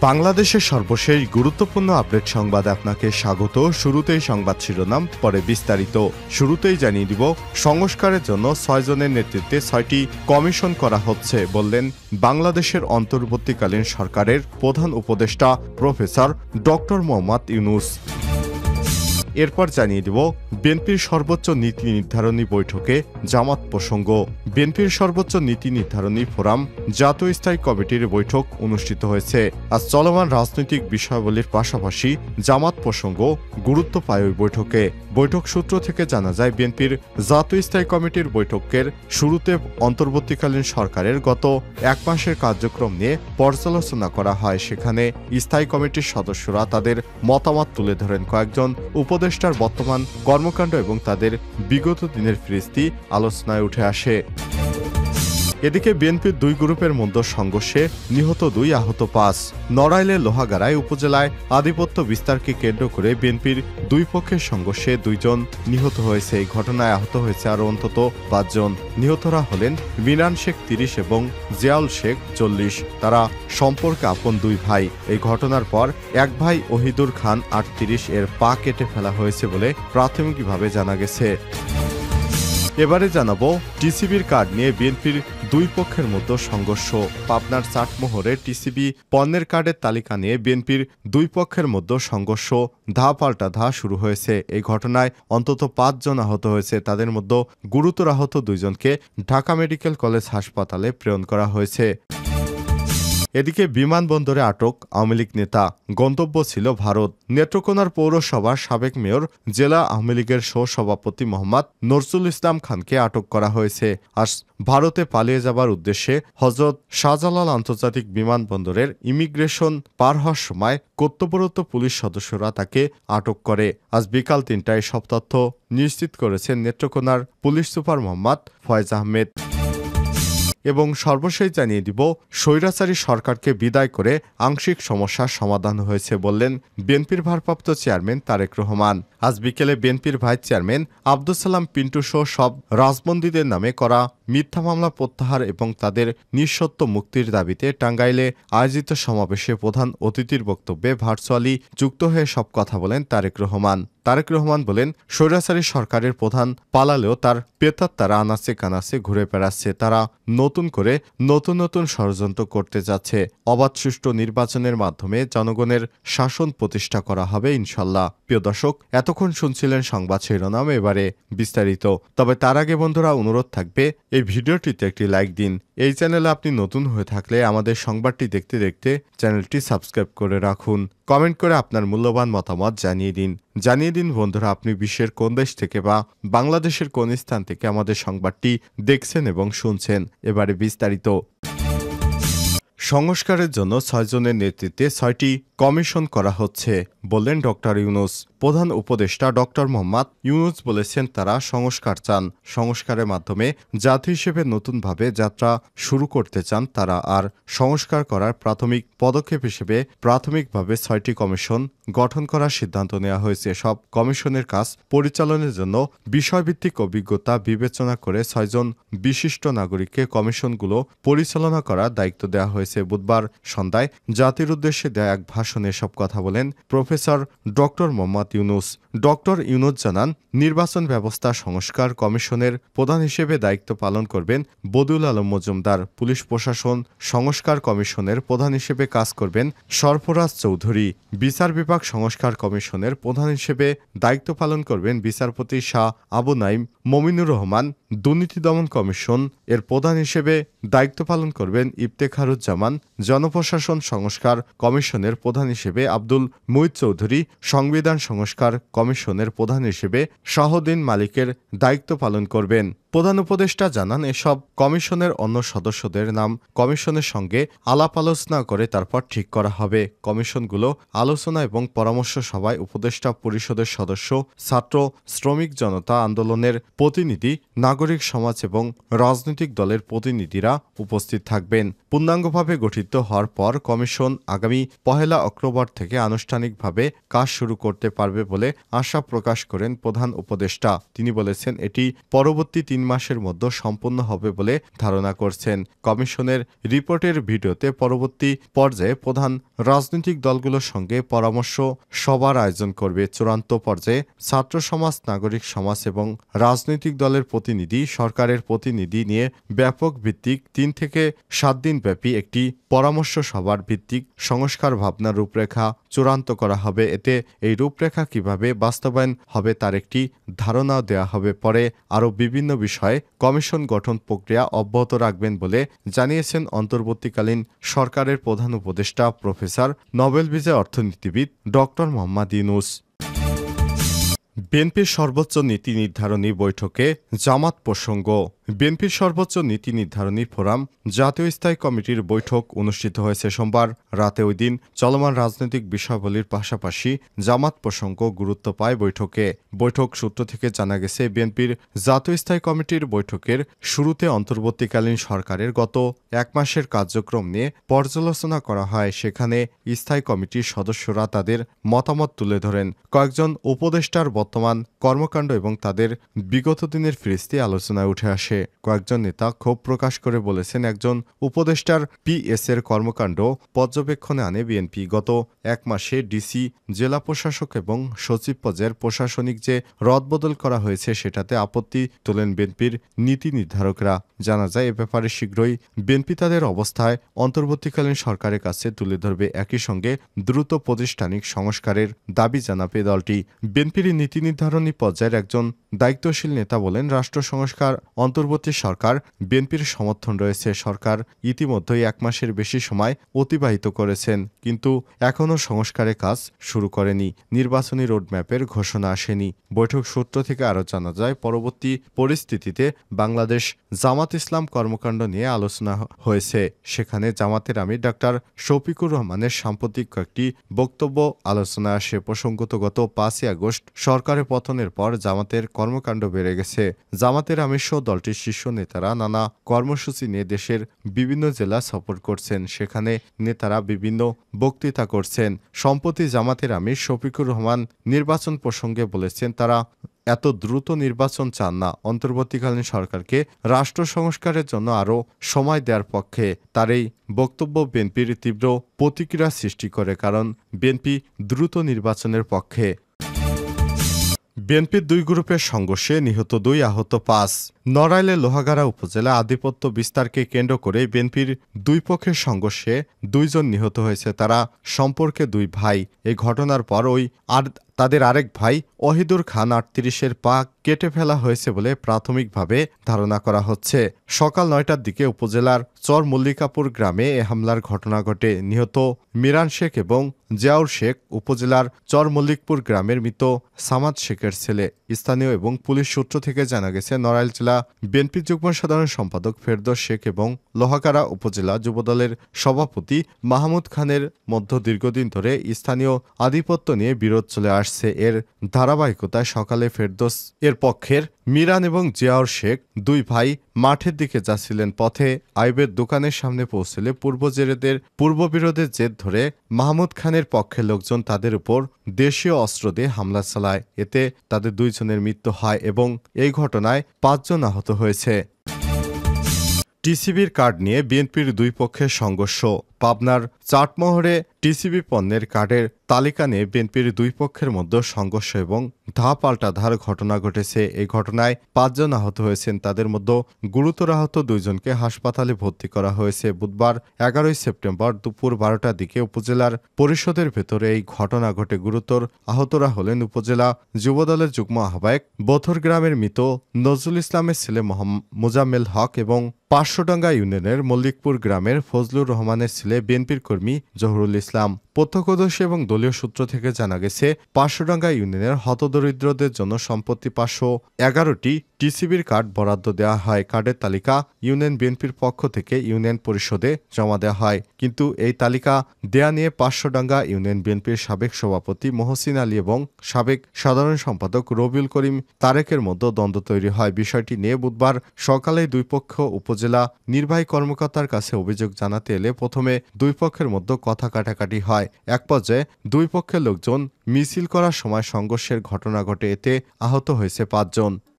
বাংলাদেশের সর্বশেষ গুরুত্বপূর্ণ আপডেট সংবাদে আপনাকে স্বাগত। শুরুতেই সংবাদ শিরোনাম, পরে বিস্তারিত। শুরুতেই জানিয়ে দিব, সংস্কারের জন্য 6 জনের নেতৃত্বে 6টি কমিশন করা হচ্ছে বললেন বাংলাদেশের অন্তর্বর্তীকালীন সরকারের প্রধান উপদেষ্টা প্রফেসর ডক্টর মোহাম্মদ ইউনূস। এরপর জানিয়ে দেব, বিএনপির সর্বোচ্চ নীতি নির্ধারণী বৈঠকে জামাত প্রসঙ্গ। বিএনপির সর্বোচ্চ নীতি নির্ধারণী ফোরাম জাতীয় স্থায়ী কমিটির বৈঠক অনুষ্ঠিত হয়েছে। আজ চলমান রাজনৈতিক বিষয়াবলীর পাশাপাশি জামাত প্রসঙ্গ গুরুত্ব পায় ওই বৈঠকে। বৈঠক সূত্র থেকে জানা যায়, বিএনপির জাতীয় স্থায়ী কমিটির বৈঠকের শুরুতে অন্তর্বর্তীকালীন সরকারের গত 1 মাসের কার্যক্রম নিয়ে পর্যালোচনা করা হয়। সেখানে স্থায়ী কমিটির সদস্যরা তাদের মতামত তুলে ধরেন। কয়েকজন উপদেষ্টার বর্তমান কর্মকাণ্ড এবং তাদের বিগত দিনের ফিরিস্তি আলোচনায় উঠে আসে। এদিকে বিএনপির 2 গ্রুপের মধ্যে সংঘর্ষে নিহত 2, আহত 5। নড়াইলের লোহাগাড়ায় উপজেলায় আধিপত্য বিস্তারকে কেন্দ্র করে বিএনপির 2 পক্ষের সংঘর্ষে 2 জন নিহত হয়েছে। এই ঘটনায় আহত হয়েছে আরও অন্তত 5 জন। নিহতরা হলেন মিনান শেখ 30 এবং জিয়াউল শেখ 40। তারা সম্পর্কে আপন 2 ভাই। এই ঘটনার পর এক ভাই ওহিদুর খান 38 এর পা কেটে ফেলা হয়েছে বলে প্রাথমিকভাবে জানা গেছে। এবারে জানাবো, টিসিবির কার্ড নিয়ে বিএনপির 2 পক্ষের মধ্যে সংঘর্ষ। পাবনার চাটমোহরে টিসিবি পণ্যের কার্ডের তালিকা নিয়ে বিএনপির 2 পক্ষের মধ্যে সংঘর্ষ ধা পাল্টা ধা শুরু হয়েছে। এই ঘটনায় অন্তত 5 জন আহত হয়েছে। তাদের মধ্যে গুরুতর আহত 2 জনকে ঢাকা মেডিকেল কলেজ হাসপাতালে প্রেরণ করা হয়েছে। এদিকে বিমানবন্দরে আটক আওয়ামী লীগ নেতা, গন্তব্য ছিল ভারত। নেত্রকোনার পৌরসভার সাবেক মেয়র, জেলা আওয়ামী লীগের সহ-সভাপতি মোহাম্মদ নজরুল ইসলাম খানকে আটক করা হয়েছে। আজ ভারতে পালিয়ে যাবার উদ্দেশ্যে হযরত শাহজালাল আন্তর্জাতিক বিমানবন্দরের ইমিগ্রেশন পার হওয়ার সময় কর্তব্যরত পুলিশ সদস্যরা তাকে আটক করে। আজ বিকাল 3টায় সব তথ্য নিশ্চিত করেছেন নেত্রকোনার পুলিশ সুপার মোহাম্মদ ফয়েজ আহমেদ। এবং সর্বশেষ জানিয়ে দিব, স্বৈরাচারী সরকারকে বিদায় করে আংশিক সমস্যার সমাধান হয়েছে বললেন বিএনপির ভারপ্রাপ্ত চেয়ারম্যান তারেক রহমান। আজ বিকেলে বিএনপির ভাইস চেয়ারম্যান আব্দুস সালাম পিন্টু সহ সব রাজবন্দীদের নামে করা মিথ্যা মামলা প্রত্যাহার এবং তাদের নিঃশর্ত মুক্তির দাবিতে টাঙ্গাইলে আয়োজিত সমাবেশে প্রধান অতিথির বক্তব্যে ভার্চুয়ালি যুক্ত হয়ে সব কথা বলেন তারেক রহমান। তারেক রহমান বলেন, স্বৈরাচারী সরকারের প্রধান পালালেও তার প্রেতাত্মারা আনাচে কানাচে ঘুরে বেড়াচ্ছে। তারা নতুন করে নতুন ষড়যন্ত্র করতে যাচ্ছে। অবাধ সুষ্ঠু নির্বাচনের মাধ্যমে জনগণের শাসন প্রতিষ্ঠা করা হবে ইনশাল্লাহ। প্রিয় দর্শক, এতক্ষণ শুনছিলেন সংবাদ শিরোনাম, এবারে বিস্তারিত। তবে তার আগে বন্ধুরা, অনুরোধ থাকবে এই ভিডিওটিতে একটি লাইক দিন। এই চ্যানেলে আপনি নতুন হয়ে থাকলে আমাদের সংবাদটি দেখতে দেখতে চ্যানেলটি সাবস্ক্রাইব করে রাখুন। কমেন্ট করে আপনার মূল্যবান মতামত জানিয়ে দিন বন্ধুরা, আপনি বিশ্বের কোন দেশ থেকে বা বাংলাদেশের কোন স্থান থেকে আমাদের সংবাদটি দেখছেন এবং শুনছেন। এবারে বিস্তারিত। সংস্কারের জন্য 6 জনের নেতৃত্বে 6টি কমিশন করা হচ্ছে বললেন ডক্টর ইউনূস। প্রধান উপদেষ্টা ডক্টর মোহাম্মদ ইউনূস বলেছেন, তারা সংস্কার চান। সংস্কারের মাধ্যমে জাতি হিসেবে নতুনভাবে যাত্রা শুরু করতে চান তারা। আর সংস্কার করার প্রাথমিক পদক্ষেপ হিসেবে প্রাথমিকভাবে 6টি কমিশন গঠন করার সিদ্ধান্ত নেওয়া হয়েছে। সব কমিশনের কাজ পরিচালনার জন্য বিষয়ভিত্তিক অভিজ্ঞতা বিবেচনা করে 6 জন বিশিষ্ট নাগরিককে কমিশনগুলো পরিচালনা করার দায়িত্ব দেওয়া হয়েছে। বুধবার সন্ধ্যায় জাতির উদ্দেশ্যে দেয়া এক ভাষণে সব কথা বলেন professor doctor Mohammad Yunus. Doctor Yunus জানান, নির্বাচন ব্যবস্থা সংস্কার কমিশনের প্রধান হিসেবে দায়িত্ব পালন করবেন বদিউল আলম মজুমদার। পুলিশ প্রশাসন সংস্কার কমিশনের প্রধান হিসেবে কাজ করবেন সরফরাজ চৌধুরী। বিচার বিভাগ সংস্কার কমিশনের প্রধান হিসেবে দায়িত্ব পালন করবেন বিচারপতি শাহ আবু নাইম মমিনুর রহমান। দুর্নীতি দমন কমিশন এর প্রধান হিসেবে দায়িত্ব পালন করবেন ইফতেখারুজ্জামান। জনপ্রশাসন সংস্কার কমিশনের প্রধান হিসেবে আব্দুল মুঈদ চৌধুরী। সংবিধান সংস্কার কমিশনের প্রধান হিসেবে শাহউদ্দিন মালিকের দায়িত্ব পালন করবেন। প্রধান উপদেষ্টা জানান, এসব কমিশনের অন্য সদস্যদের নাম কমিশনের সঙ্গে আলাপ আলোচনা করে তারপর ঠিক করা হবে। কমিশনগুলো আলোচনা এবং পরামর্শ সভায় উপদেষ্টা পরিষদের সদস্য, ছাত্র, শ্রমিক জনতা আন্দোলনের প্রতিনিধি, নাগরিক সমাজ এবং রাজনৈতিক দলের প্রতিনিধিরা উপস্থিত থাকবেন। পূর্ণাঙ্গভাবে গঠিত হওয়ার পর কমিশন আগামী 1 অক্টোবর থেকে আনুষ্ঠানিকভাবে কাজ শুরু করতে পারবে বলে আশা প্রকাশ করেন প্রধান উপদেষ্টা। তিনি বলেছেন, এটি পরবর্তী 3 মাসের মধ্যে সম্পন্ন হবে বলে ধারণা করছেন। কমিশনের রিপোর্টের ভিডিওতে পরবর্তী পর্যায়ে প্রধান রাজনৈতিক দলগুলোর সঙ্গে পরামর্শ সভার আয়োজন করবে। চূড়ান্ত পর্যায়ে ছাত্র সমাজ, নাগরিক সমাজ এবং রাজনৈতিক দলের প্রতিনিধি, সরকারের প্রতিনিধি নিয়ে ব্যাপক ভিত্তিক 3 থেকে 7 দিন ব্যাপী একটি পরামর্শ সভার ভিত্তিক সংস্কার ভাবনার রূপরেখা চূড়ান্ত করা হবে। এতে এই রূপরেখা কিভাবে বাস্তবায়ন হবে তার একটি ধারণাও দেওয়া হবে। পরে আরও বিভিন্ন বিষয়ে কমিশন গঠন প্রক্রিয়া অব্যাহত রাখবেন বলে জানিয়েছেন অন্তর্বর্তীকালীন সরকারের প্রধান উপদেষ্টা প্রফেসর, নোবেল বিজয়ী অর্থনীতিবিদ ডক্টর মোহাম্মদ ইউনূস। বিএনপির সর্বোচ্চ নীতি নির্ধারণী বৈঠকে জামাত প্রসঙ্গ। বিএনপির সর্বোচ্চ নীতি নির্ধারণী ফোরাম জাতীয় স্থায়ী কমিটির বৈঠক অনুষ্ঠিত হয়েছে সোমবার রাতে। ওই দিন চলমান রাজনৈতিক বিষয়াবলীর পাশাপাশি জামাত প্রসঙ্গ গুরুত্ব পায় বৈঠকে। বৈঠক সূত্র থেকে জানা গেছে, বিএনপির জাতীয় স্থায়ী কমিটির বৈঠকের শুরুতে অন্তর্বর্তীকালীন সরকারের গত 1 মাসের কার্যক্রম নিয়ে পর্যালোচনা করা হয়। সেখানে স্থায়ী কমিটির সদস্যরা তাদের মতামত তুলে ধরেন। কয়েকজন উপদেষ্টার বর্তমান কর্মকাণ্ড এবং তাদের বিগত দিনের ফিরিস্তি আলোচনায় উঠে আসে। কয়েকজন নেতা ক্ষোভ প্রকাশ করে বলেছেন, একজন উপদেষ্টার পিএস এর কর্মকাণ্ড পর্যবেক্ষণে আনে বিএনপি। গত 1 মাসে ডিসি, জেলা প্রশাসক এবং সচিব পর্যায়ের প্রশাসনিক যে রদবদল করা হয়েছে সেটাতে আপত্তি তোলেন বিএনপির নীতি নির্ধারকরা। জানা যায়, এ ব্যাপারে শীঘ্রই বিএনপি তাদের অবস্থায় অন্তর্বর্তীকালীন সরকারের কাছে তুলে ধরবে। একই সঙ্গে দ্রুত প্রাতিষ্ঠানিক সংস্কারের দাবি জানাবে দলটি। বিএনপির নীতি নির্ধারণী পর্যায়ের একজন দায়িত্বশীল নেতা বলেন, রাষ্ট্র সংস্কার অন্তর্বর্তী সরকার বিএনপির সমর্থন রয়েছে। সরকার ইতিমধ্যেই 1 মাসের বেশি সময় অতিবাহিত করেছেন, কিন্তু এখনও সংস্কারের কাজ শুরু করেনি। নির্বাচনী রোডম্যাপের ঘোষণা আসেনি। বৈঠক সূত্র থেকে আরও জানা যায়, পরবর্তী পরিস্থিতিতে বাংলাদেশ জামাত ইসলাম কর্মকাণ্ড নিয়ে আলোচনা হয়েছে। সেখানে জামাতের আমির ডাক্তার শফিকুর রহমানের সাম্প্রতিক কয়েকটি বক্তব্য আলোচনা আসে। প্রসঙ্গত, গত 5ই আগস্ট সরকারের পতনের পর জামাতের কর্মকাণ্ড বেড়ে গেছে। জামাতের আমির সহ দলটির শীর্ষ নেতারা নানা কর্মসূচি নিয়ে দেশের বিভিন্ন জেলা সফর করছেন। সেখানে নেতারা বিভিন্ন বক্তৃতা করছেন। সম্প্রতি জামাতের আমির শফিকুর রহমান নির্বাচন প্রসঙ্গে বলেছেন, তারা এত দ্রুত নির্বাচন চান না। অন্তর্বর্তীকালীন সরকারকে রাষ্ট্র সংস্কারের জন্য আরও সময় দেওয়ার পক্ষে। তার এই বক্তব্য বিএনপির তীব্র প্রতিক্রিয়া সৃষ্টি করে, কারণ বিএনপি দ্রুত নির্বাচনের পক্ষে। বিএনপির 2 গ্রুপের সংঘর্ষে নিহত 2, আহত 5। নড়াইলের লোহাগাড়া উপজেলা আধিপত্য বিস্তারকে কেন্দ্র করে বিএনপির 2 পক্ষের সংঘর্ষে 2 জন নিহত হয়েছে। তারা সম্পর্কে 2 ভাই। এই ঘটনার পর তাদের আরেক ভাই ওহিদুর খান 38-এর পা কেটে ফেলা হয়েছে বলে প্রাথমিকভাবে ধারণা করা হচ্ছে। সকাল 9টার দিকে উপজেলার চর মল্লিকাপুর গ্রামে এ হামলার ঘটনা ঘটে। নিহত মিরান শেখ এবং জিয়াউর শেখ উপজেলার চর মল্লিকপুর গ্রামের মৃত সামাদ শেখের ছেলে। স্থানীয় এবং পুলিশ সূত্র থেকে জানা গেছে, নড়াইল জেলা বিএনপি যুগ্ম সাধারণ সম্পাদক ফেরদৌস শেখ এবং লোহাগাড়া উপজেলা যুবদলের সভাপতি মাহমুদ খানের মধ্যে দীর্ঘদিন ধরে স্থানীয় আধিপত্য নিয়ে বিরোধ চলে আসছে। এর ধারাবাহিকতায় সকালে ফেরদৌস এর পক্ষের মিরান এবং জিয়াউর শেখ 2 ভাই মাঠের দিকে যাচ্ছিলেন। পথে আইবের দোকানের সামনে পৌঁছলে পূর্ববিরোধের জের ধরে মাহমুদ খানের পক্ষের লোকজন তাদের উপর দেশীয় অস্ত্র দিয়ে হামলা চালায়। এতে তাদের 2 জনের মৃত্যু হয় এবং এই ঘটনায় 5 জন আহত হয়েছে। টিসিবির কার্ড নিয়ে বিএনপির 2 পক্ষের সংঘর্ষ। পাবনার চাটমোহরে টিসিবি পণ্যের কার্ডের তালিকা নিয়ে বিএনপির 2 পক্ষের মধ্যে সংঘর্ষ এবং ধার ঘটনা ঘটেছে। এই ঘটনায় 5 জন আহত হয়েছেন। তাদের মধ্যে গুরুতর আহত 2 জনকে হাসপাতালে ভর্তি করা হয়েছে। বুধবার 11ই সেপ্টেম্বর দুপুর 12টার দিকে উপজেলার পরিষদের ভেতরে এই ঘটনা ঘটে। গুরুতর আহতরা হলেন উপজেলা যুবদলের যুগ্ম আহ্বায়ক বথর গ্রামের মৃত নজরুল ইসলামের ছেলে মোজাম্মেল হক এবং 500ডাঙ্গা ইউনিয়নের মল্লিকপুর গ্রামের ফজলুর রহমানের ছেলে বিএনপির কর্মী জহুরুল ইসলাম। প্রত্যক্ষদর্শী এবং দলীয় সূত্র থেকে জানা গেছে, 500ডাঙ্গা ইউনিয়নের হতদরিদ্রদের জন্য সম্প্রতি 511টি টিসিবির কার্ড বরাদ্দ দেওয়া হয়। কার্ডের তালিকা ইউনিয়ন বিএনপির পক্ষ থেকে ইউনিয়ন পরিষদে জমা দেওয়া হয়, কিন্তু এই তালিকা দেয়া নিয়ে 500ডাঙ্গা ইউনিয়ন বিএনপির সাবেক সভাপতি মহসিন আলী এবং সাবেক সাধারণ সম্পাদক রবিউল করিম তারেকের মধ্যে দ্বন্দ্ব তৈরি হয়। বিষয়টি নিয়ে বুধবার সকালে 2 পক্ষ উপজেলা নির্বাহী কর্মকর্তার কাছে অভিযোগ জানাতে এলে প্রথমে 2 পক্ষের মধ্যে কথা কাটাকাটি হয়। এক পর্যায়ে 2 পক্ষের লোকজন মিছিল করার সময় সংঘর্ষের ঘটনা ঘটে। এতে আহত হয়েছে 5 জন।